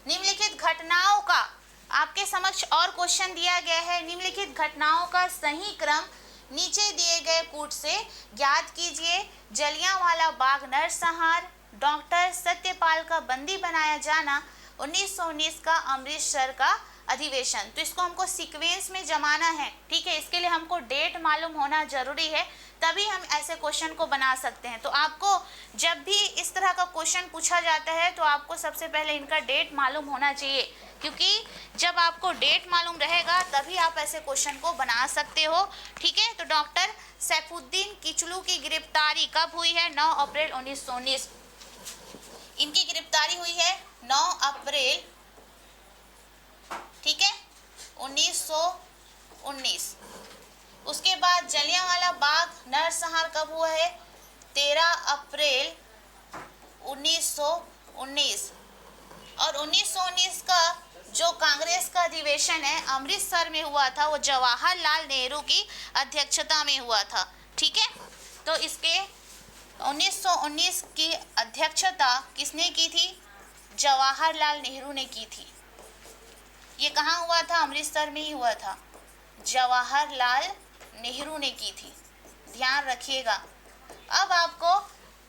निम्नलिखित घटनाओं का आपके समक्ष और क्वेश्चन दिया गया है। निम्नलिखित घटनाओं का सही क्रम नीचे दिए गए कूट से ज्ञात कीजिए। जलियांवाला बाग नरसंहार, डॉक्टर सत्यपाल का बंदी बनाया जाना, 1919 का अमृतसर का अधिवेशन। तो इसको हमको सीक्वेंस में जमाना है। ठीक है, इसके लिए हमको डेट मालूम होना जरूरी है, तभी हम ऐसे क्वेश्चन को बना सकते हैं। तो आपको जब भी इस तरह का क्वेश्चन पूछा जाता है तो आपको सबसे पहले इनका डेट मालूम होना चाहिए, क्योंकि जब आपको डेट मालूम रहेगा तभी आप ऐसे क्वेश्चन को बना सकते हो। ठीक है, तो डॉक्टर सैफुद्दीन किचलू की गिरफ्तारी कब हुई है, 9 अप्रैल 1919। इनकी गिरफ्तारी हुई है 9 अप्रैल, ठीक है, 1919। उसके बाद जलियांवाला बाग नरसंहार कब हुआ है, 13 अप्रैल 1919। और 1919 का जो कांग्रेस का अधिवेशन है अमृतसर में हुआ था, वो जवाहरलाल नेहरू की अध्यक्षता में हुआ था। ठीक है, तो इसके 1919 की अध्यक्षता किसने की थी, जवाहरलाल नेहरू ने की थी। ये कहाँ हुआ था, अमृतसर में ही हुआ था, जवाहरलाल नेहरू ने की थी, ध्यान रखिएगा। अब आपको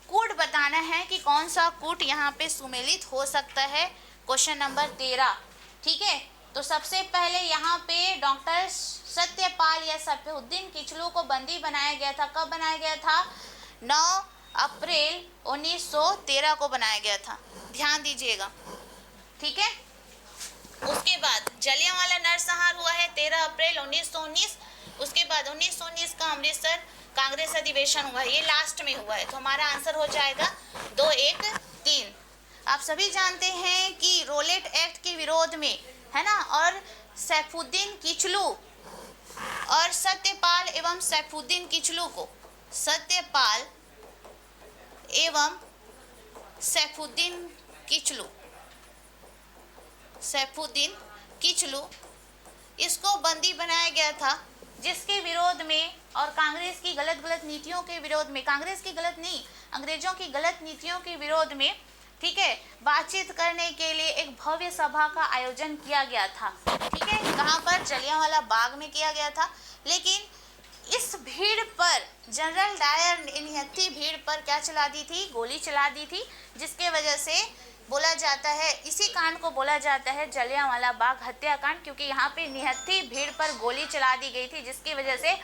कूट बताना है कि कौन सा कूट यहाँ पे सुमेलित हो सकता है। क्वेश्चन नंबर 13, ठीक है। तो सबसे पहले यहाँ पे डॉक्टर सत्यपाल या सैफुद्दीन किचलू को बंदी बनाया गया था। कब बनाया गया था, 9 अप्रैल 1913 को बनाया गया था, ध्यान दीजिएगा। ठीक है, उसके बाद जलियांवाला नरसंहार हुआ है 13 अप्रैल 1919। उसके बाद 1919 का अमृतसर कांग्रेस अधिवेशन हुआ है, ये लास्ट में हुआ है। तो हमारा आंसर हो जाएगा 2, 1, 3। आप सभी जानते हैं कि रोलेट एक्ट के विरोध में, है ना, और सैफुद्दीन किचलू और सत्यपाल एवं सैफुद्दीन किचलू को, सत्यपाल एवं सैफुद्दीन किचलू इसको बंदी बनाया गया था, जिसके विरोध में और कांग्रेस की गलत नीतियों के विरोध में, कांग्रेस की गलत नहीं, अंग्रेजों की गलत नीतियों के विरोध में ठीक है, बातचीत करने के लिए एक भव्य सभा का आयोजन किया गया था। ठीक है, कहाँ पर? जलियांवाला बाग में किया गया था। लेकिन इस भीड़ पर जनरल डायर ने निहत्थी भीड़ पर क्या चला दी थी? गोली चला दी थी, जिसके वजह से बोला जाता है, इसी कांड को बोला जाता है जलियांवाला बाग हत्याकांड, क्योंकि यहाँ पे निहत्थी भीड़ पर गोली चला दी गई थी, जिसकी वजह से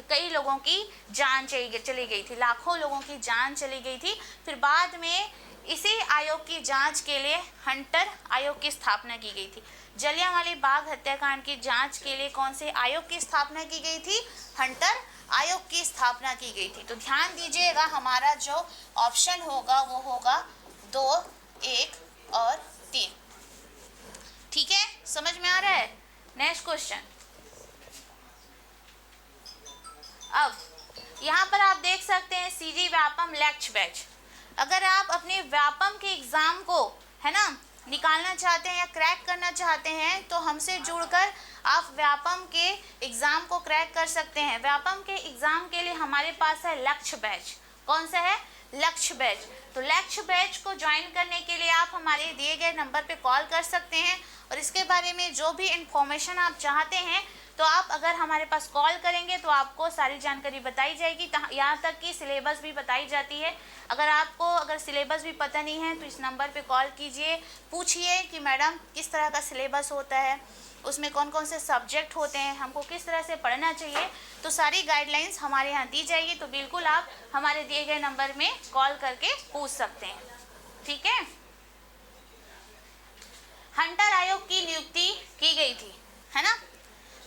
कई लोगों की जान चली गई थी, लाखों लोगों की जान चली गई थी। फिर बाद में इसी आयोग की जांच के लिए हंटर आयोग की स्थापना की गई थी। जलियांवाला बाग हत्याकांड की जांच के लिए कौन से आयोग की स्थापना की गई थी? हंटर आयोग की स्थापना की गई थी। तो ध्यान दीजिएगा, हमारा जो ऑप्शन होगा वो होगा 2, 1 और 3। ठीक है, समझ में आ रहा है? Next question. अब यहाँ पर आप देख सकते हैं सीजी व्यापम लेक्चर बैच। अगर आप अपने व्यापम के एग्ज़ाम को, है ना, निकालना चाहते हैं या क्रैक करना चाहते हैं, तो हमसे जुड़कर आप व्यापम के एग्ज़ाम को क्रैक कर सकते हैं। व्यापम के एग्ज़ाम के लिए हमारे पास है लक्ष्य बैच। कौन सा है? लक्ष्य बैच। तो लक्ष्य बैच को ज्वाइन करने के लिए आप हमारे दिए गए नंबर पे कॉल कर सकते हैं, और इसके बारे में जो भी इंफॉर्मेशन आप चाहते हैं, तो आप अगर हमारे पास कॉल करेंगे तो आपको सारी जानकारी बताई जाएगी, यहाँ तक कि सिलेबस भी बताई जाती है। अगर सिलेबस भी पता नहीं है तो इस नंबर पे कॉल कीजिए, पूछिए कि मैडम किस तरह का सिलेबस होता है, उसमें कौन कौन से सब्जेक्ट होते हैं, हमको किस तरह से पढ़ना चाहिए, तो सारी गाइडलाइंस हमारे यहाँ दी जाएगी। तो बिल्कुल आप हमारे दिए गए नंबर में कॉल करके पूछ सकते हैं। ठीक है, हंटर आयोग की नियुक्ति की गई थी, है ना।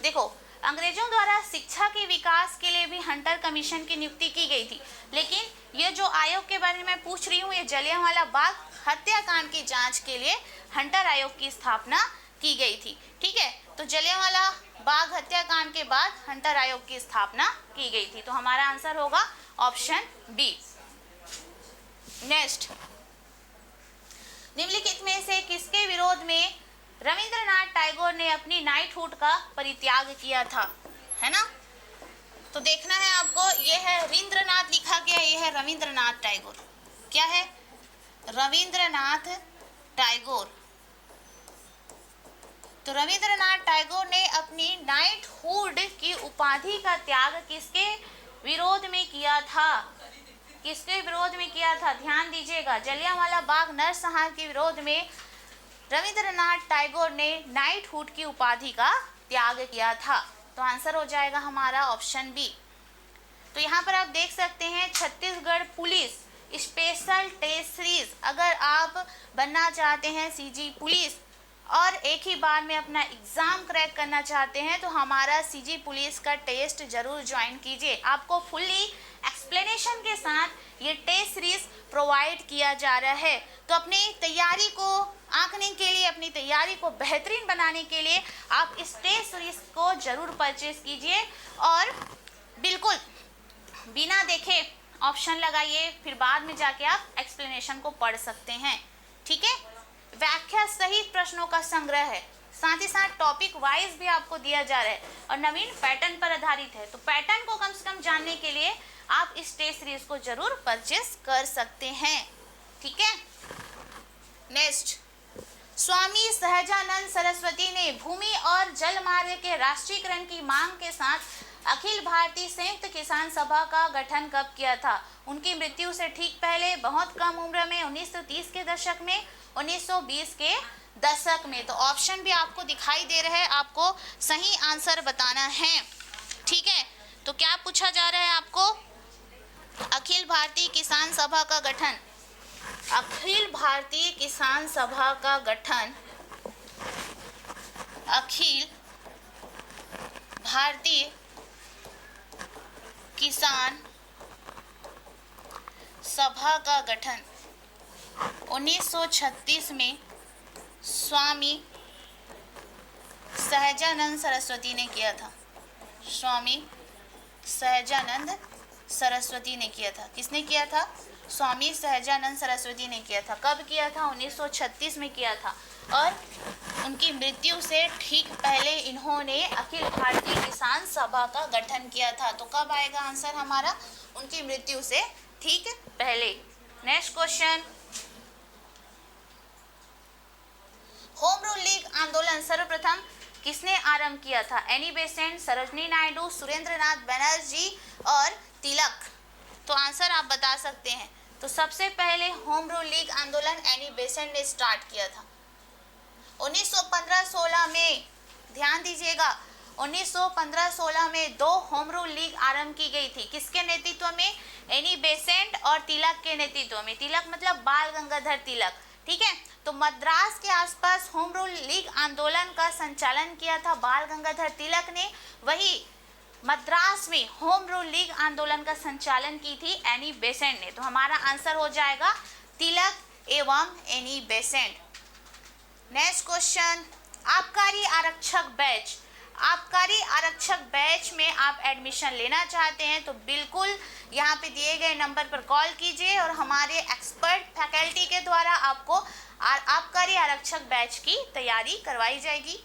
देखो, अंग्रेजों द्वारा शिक्षा के विकास के लिए भी हंटर कमीशन की नियुक्ति की गई थी, लेकिन ये जो आयोग के बारे में मैं पूछ रही हूँ, ये जलियांवाला बाग हत्याकांड की जांच के लिए हंटर आयोग की स्थापना की गई थी। ठीक है, तो जलियांवाला बाग हत्याकांड के बाद हंटर आयोग की स्थापना की गई थी। तो हमारा आंसर होगा ऑप्शन बी। नेक्स्ट, निम्नलिखित में से किसके विरोध में रविंद्रनाथ टैगोर ने अपनी नाइटहुड का परित्याग किया था, है ना। तो देखना है आपको, ये है रविंद्रनाथ लिखा गया, ये है रविंद्रनाथ टैगोर। क्या है? रविंद्रनाथ टैगोर। तो रविंद्रनाथ टैगोर ने अपनी नाइटहुड की उपाधि का त्याग किसके विरोध में किया था? किसके विरोध में किया था? ध्यान दीजिएगा, जलियांवाला बाग नरसंहार के विरोध में रविंद्रनाथ टैगोर ने नाइटहुड की उपाधि का त्याग किया था। तो आंसर हो जाएगा हमारा ऑप्शन बी। तो यहाँ पर आप देख सकते हैं Chhattisgarh police special test series, अगर आप बनना चाहते हैं सीजी पुलिस और एक ही बार में अपना एग्ज़ाम क्रैक करना चाहते हैं, तो हमारा सीजी पुलिस का टेस्ट ज़रूर ज्वाइन कीजिए। आपको फुल्ली एक्सप्लेनेशन के साथ ये टेस्ट सीरीज प्रोवाइड किया जा रहा है। तो अपनी तैयारी को आंकने के लिए, अपनी तैयारी को बेहतरीन बनाने के लिए आप इस टेस्ट सीरीज को ज़रूर परचेज कीजिए, और बिल्कुल बिना देखे ऑप्शन लगाइए, फिर बाद में जाके आप एक्सप्लेनेशन को पढ़ सकते हैं। ठीक है, व्याख्या सहित प्रश्नों का संग्रह है, साथ ही साथ टॉपिक वाइज भी आपको दिया जा रहा है, और नवीन पैटर्न पर आधारित है। तो पैटर्न को कम से कम जानने के लिए आप इस टेस्ट सीरीज को जरूर परचेस कर सकते हैं। ठीक है, नेक्स्ट, स्वामी सहजानंद सरस्वती ने भूमि और जल मार्ग के राष्ट्रीयकरण की मांग के साथ अखिल भारतीय संयुक्त किसान सभा का गठन कब किया था? उनकी मृत्यु से ठीक पहले, बहुत कम उम्र में, 1930 के दशक में, 1920 के दशक में। तो ऑप्शन भी आपको दिखाई दे रहा है, आपको सही आंसर बताना है। ठीक है, तो क्या पूछा जा रहा है आपको? अखिल भारतीय किसान सभा का गठन, अखिल भारतीय किसान सभा का गठन, अखिल भारतीय किसान सभा का गठन 1936 में स्वामी सहजानंद सरस्वती ने किया था। स्वामी सहजानंद सरस्वती ने किया था। किसने किया था? स्वामी सहजानंद सरस्वती ने किया था। कब किया था? 1936 में किया था, और उनकी मृत्यु से ठीक पहले इन्होंने अखिल भारतीय किसान सभा का गठन किया था। तो कब आएगा आंसर हमारा? उनकी मृत्यु से ठीक पहले। Next question, home rule league आंदोलन सर्वप्रथम किसने आरंभ किया था? एनी बेसेंट, सरोजनी नायडू, सुरेंद्रनाथ बनर्जी और तिलक। तो आंसर आप बता सकते हैं। तो सबसे पहले होम रूल लीग आंदोलन एनी बेसेंट ने स्टार्ट किया था 1915-16 में। ध्यान दीजिएगा, 1915-16 में 2 होम रूल लीग आरंभ की गई थी। किसके नेतृत्व में? एनी बेसेंट और तिलक के नेतृत्व में। तिलक मतलब बाल गंगाधर तिलक, ठीक है। तो मद्रास के आसपास होम रूल लीग आंदोलन का संचालन किया था बाल गंगाधर तिलक ने। वही मद्रास में होम रूल लीग आंदोलन का संचालन की थी एनी बेसेंट ने। तो हमारा आंसर हो जाएगा तिलक एवं एनी बेसेंट। नेक्स्ट क्वेश्चन, आबकारी आरक्षक बैच। आबकारी आरक्षक बैच में आप एडमिशन लेना चाहते हैं तो बिल्कुल यहाँ पे दिए गए नंबर पर कॉल कीजिए और हमारे एक्सपर्ट फैकल्टी के द्वारा आपको आबकारी आरक्षक बैच की तैयारी करवाई जाएगी।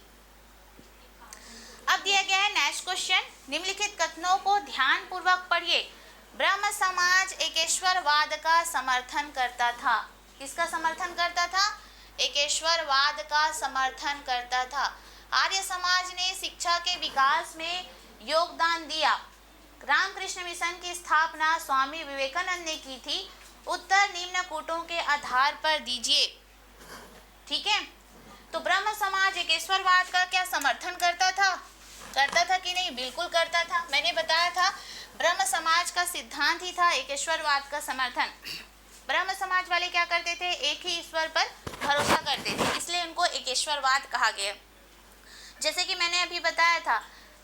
अब दिया गया है नेक्स्ट क्वेश्चन, निम्नलिखित कथनों को ध्यान पूर्वक पढ़िए। ब्रह्म समाज एकेश्वरवाद का समर्थन करता था। किसका समर्थन करता था? एकेश्वरवाद का समर्थन करता था। आर्य समाज ने शिक्षा के विकास में योगदान दिया। रामकृष्ण मिशन की स्थापना स्वामी विवेकानंद ने की थी। उत्तर निम्न कूटों के आधार पर दीजिए। ठीक है, तो ब्रह्म समाज एकेश्वरवाद का क्या समर्थन करता था? करता था कि नहीं? बिल्कुल करता था। मैंने बताया था ब्रह्म समाज का सिद्धांत ही था एकेश्वरवाद का समर्थन। ब्रह्म समाज वाले क्या करते थे? एक ही ईश्वर पर भरोसा करते थे, इसलिए उनको एकेश्वरवाद कहा गया। जैसे कि मैंने अभी बताया था,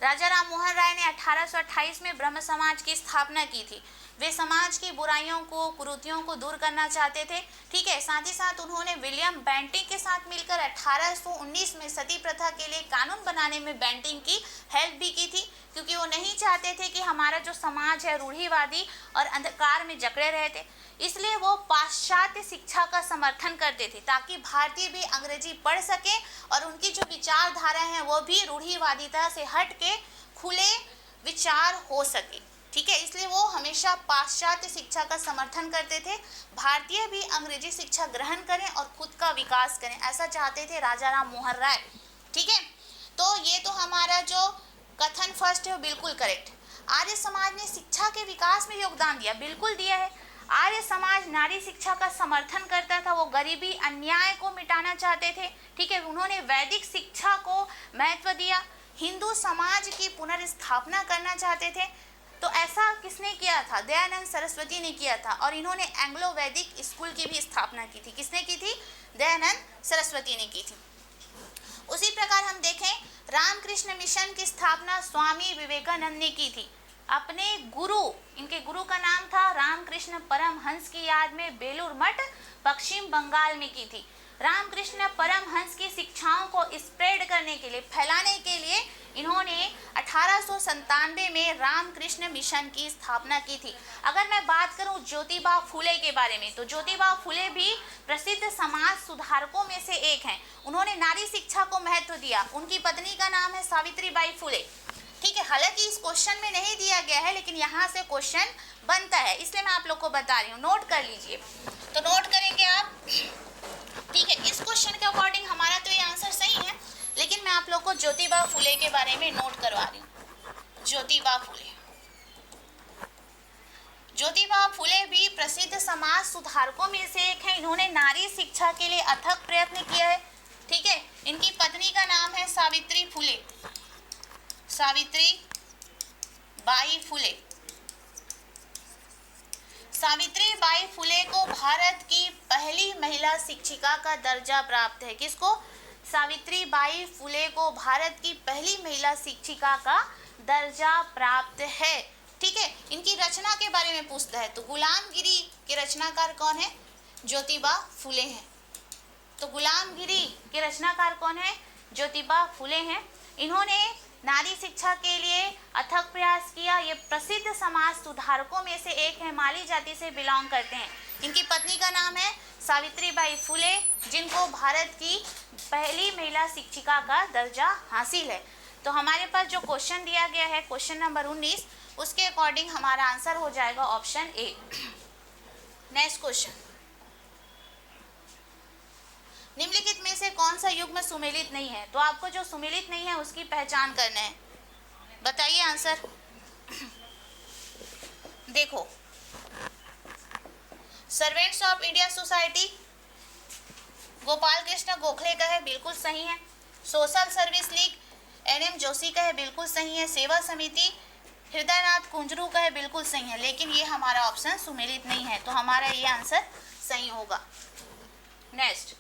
राजा राम मोहन राय ने 1828 में ब्रह्म समाज की स्थापना की थी। वे समाज की बुराइयों को, कुरीतियों को दूर करना चाहते थे। ठीक है, साथ ही साथ उन्होंने विलियम बेंटिंक के साथ मिलकर 1819 में सती प्रथा के लिए कानून बनाने में बेंटिंक की हेल्प भी की थी, क्योंकि वो नहीं चाहते थे कि हमारा जो समाज है रूढ़िवादी और अंधकार में जकड़े रहे थे। इसलिए वो पाश्चात्य शिक्षा का समर्थन करते थे ताकि भारतीय भी अंग्रेजी पढ़ सके और उनकी जो विचारधारा है वो भी रूढ़िवादिता से हट के खुले विचार हो सके। ठीक है, इसलिए वो हमेशा पाश्चात्य शिक्षा का समर्थन करते थे। भारतीय भी अंग्रेजी शिक्षा ग्रहण करें और खुद का विकास करें, ऐसा चाहते थे राजा राम मोहन राय। ठीक है, तो ये तो हमारा जो कथन फर्स्ट है वो बिल्कुल करेक्ट। आर्य समाज ने शिक्षा के विकास में योगदान दिया, बिल्कुल दिया है। आर्य समाज नारी शिक्षा का समर्थन करता था, वो गरीबी अन्याय को मिटाना चाहते थे। ठीक है, उन्होंने वैदिक शिक्षा को महत्व दिया, हिंदू समाज की पुनर्स्थापना करना चाहते थे। तो ऐसा किसने किया था? दयानंद सरस्वती ने किया था, और इन्होंने एंग्लो वैदिक स्कूल की भी स्थापना की थी। किसने की थी? दयानंद सरस्वती ने की थी। उसी प्रकार हम देखें, रामकृष्ण मिशन की स्थापना स्वामी विवेकानंद ने की थी। अपने गुरु, इनके गुरु का नाम था रामकृष्ण परमहंस की याद में बेलूर मठ पश्चिम बंगाल में की थी। रामकृष्ण परमहंस की शिक्षाओं को स्प्रेड करने के लिए, फैलाने के लिए इन्होंने 1897 में रामकृष्ण मिशन की स्थापना की थी। अगर मैं बात करूं ज्योतिबा फुले के बारे में, तो ज्योतिबा फुले भी प्रसिद्ध समाज सुधारकों में से एक हैं। उन्होंने नारी शिक्षा को महत्व दिया। उनकी पत्नी का नाम है सावित्रीबाई फुले। ठीक है, हालांकि इस क्वेश्चन में नहीं दिया गया है, लेकिन यहाँ से क्वेश्चन बनता है, इसलिए मैं आप लोग को बता रही हूँ। नोट कर लीजिए, तो नोट करेंगे आप। ठीक है, इस क्वेश्चन के अकॉर्डिंग हमारा तो ये आंसर सही है, लेकिन मैं आप लोग को ज्योतिबा फुले के बारे में नोट करवा रही हूँ। ज्योतिबा फुले, ज्योतिबा फुले भी प्रसिद्ध समाज सुधारकों में से एक है। इन्होंने नारी शिक्षा के लिए अथक प्रयत्न किया है। ठीक है, इनकी पत्नी का नाम है सावित्री फुले, सावित्री बाई फुले। सावित्री बाई फुले को भारत की पहली महिला शिक्षिका का दर्जा प्राप्त है। किसको? सावित्री बाई फुले को भारत की पहली महिला शिक्षिका का दर्जा प्राप्त है। ठीक है, इनकी रचना के बारे में पूछता है तो गुलामगिरी के रचनाकार कौन है? ज्योतिबा फुले हैं। तो गुलामगिरी के रचनाकार कौन है? ज्योतिबा फुले हैं। इन्होंने नारी शिक्षा के लिए अथक प्रयास किया। ये प्रसिद्ध समाज सुधारकों में से एक है, माली जाति से बिलोंग करते हैं। इनकी पत्नी का नाम है सावित्रीबाई फुले, जिनको भारत की पहली महिला शिक्षिका का दर्जा हासिल है। तो हमारे पास जो क्वेश्चन दिया गया है, क्वेश्चन नंबर 19, उसके अकॉर्डिंग हमारा आंसर हो जाएगा ऑप्शन ए। नेक्स्ट क्वेश्चन, निम्नलिखित में से कौन सा युग्म सुमेलित नहीं है? तो आपको जो सुमेलित नहीं है उसकी पहचान करना है। बताइए आंसर। देखो, Servants of India Society Gopal Krishna Gokhale का है, बिल्कुल सही है। Social Service League N M. Joshi का है, बिल्कुल सही है। सेवा समिति हृदयनाथ कुंजरू का है, बिल्कुल सही है। लेकिन ये हमारा ऑप्शन सुमेलित नहीं है, तो हमारा ये आंसर सही होगा। नेक्स्ट,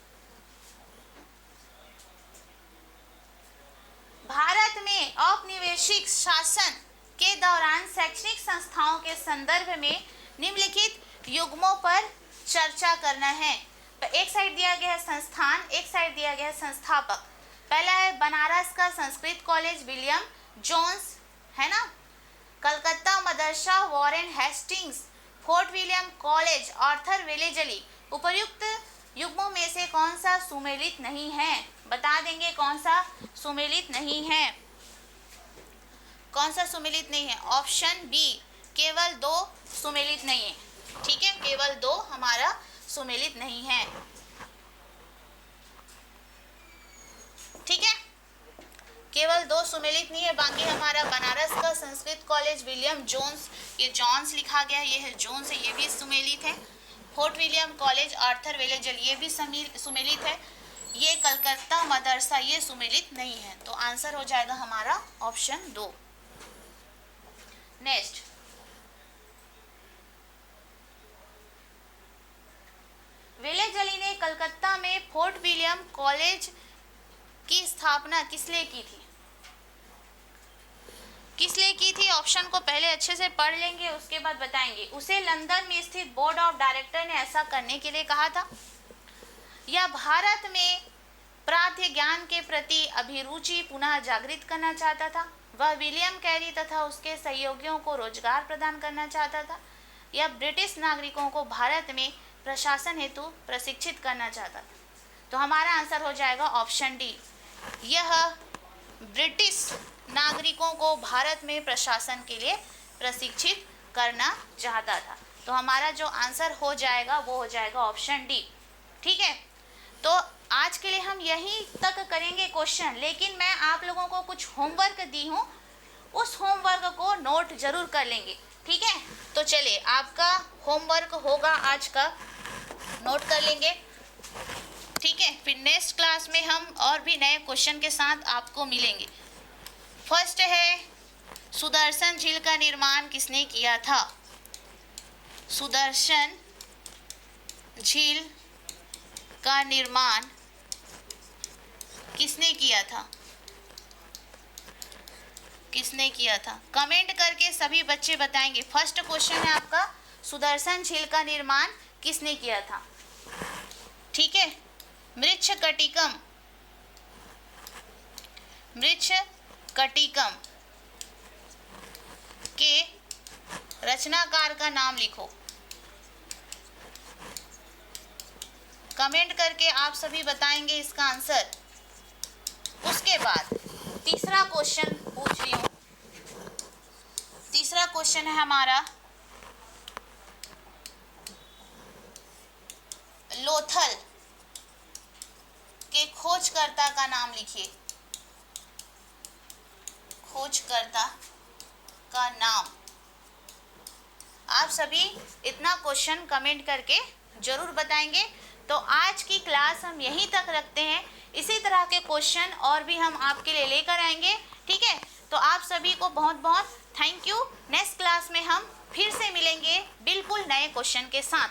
भारत में औपनिवेशिक शासन के दौरान शैक्षणिक संस्थाओं के संदर्भ में निम्नलिखित युग्मों पर चर्चा करना है। एक साइड दिया गया है संस्थान, एक साइड दिया गया है संस्थापक। पहला है बनारस का संस्कृत कॉलेज विलियम जोन्स, है ना। Calcutta Madrasa Warren Hastings, Fort William College Arthur Wellesley. उपर्युक्त युग्मों में से कौन सा सुमेलित नहीं है? बता देंगे कौन सा सुमेलित नहीं है। कौन सा सुमेलित नहीं है? ऑप्शन बी, केवल 2 सुमेलित नहीं है। ठीक है, केवल 2 हमारा सुमेलित नहीं है। ठीक है, केवल 2 सुमेलित नहीं है। बाकी हमारा बनारस का संस्कृत कॉलेज विलियम जोन्स, ये जॉन्स लिखा गया है, ये है जोन्स है, ये भी सुमेलित है। फोर्ट विलियम कॉलेज आर्थर वेलेजल, ये भी सुमेलित है। ये कलकत्ता मदरसा, ये सुमेलित नहीं है। तो आंसर हो जाएगा हमारा ऑप्शन 2। नेक्स्ट, वेलेजली ने कलकत्ता में फोर्ट विलियम कॉलेज की स्थापना किस लिए की थी? किस लिए की थी? ऑप्शन को पहले अच्छे से पढ़ लेंगे, उसके बाद बताएंगे। उसे लंदन में स्थित बोर्ड ऑफ डायरेक्टर ने ऐसा करने के लिए कहा था, या भारत में प्राच्य ज्ञान के प्रति अभिरुचि पुनः जागृत करना चाहता था, वह विलियम कैरी तथा उसके सहयोगियों को रोजगार प्रदान करना चाहता था, या ब्रिटिश नागरिकों को भारत में प्रशासन हेतु प्रशिक्षित करना चाहता था। तो हमारा आंसर हो जाएगा ऑप्शन डी, यह ब्रिटिश नागरिकों को भारत में प्रशासन के लिए प्रशिक्षित करना चाहता था। तो हमारा जो आंसर हो जाएगा वो हो जाएगा ऑप्शन डी। ठीक है, तो आज के लिए हम यहीं तक करेंगे क्वेश्चन, लेकिन मैं आप लोगों को कुछ होमवर्क दी हूँ, उस होमवर्क को नोट जरूर कर लेंगे। ठीक है, तो चलिए आपका होमवर्क होगा आज का, नोट कर लेंगे। ठीक है, फिर नेक्स्ट क्लास में हम और भी नए क्वेश्चन के साथ आपको मिलेंगे। फर्स्ट है, सुदर्शन झील का निर्माण किसने किया था? सुदर्शन झील का निर्माण किसने किया था? किसने किया था? कमेंट करके सभी बच्चे बताएंगे। फर्स्ट क्वेश्चन है आपका, सुदर्शन झील का निर्माण किसने किया था? ठीक है, मृच्छकटिकम के रचनाकार का नाम लिखो। कमेंट करके आप सभी बताएंगे इसका आंसर। उसके बाद तीसरा क्वेश्चन पूछ रही हूँ। तीसरा क्वेश्चन है हमारा, लोथल के खोजकर्ता का नाम लिखिए। खोजकर्ता का नाम। आप सभी इतना क्वेश्चन कमेंट करके जरूर बताएंगे। तो आज की क्लास हम यहीं तक रखते हैं। इसी तरह के क्वेश्चन और भी हम आपके लिए लेकर आएंगे। ठीक है, तो आप सभी को बहुत बहुत थैंक यू। नेक्स्ट क्लास में हम फिर से मिलेंगे बिल्कुल नए क्वेश्चन के साथ।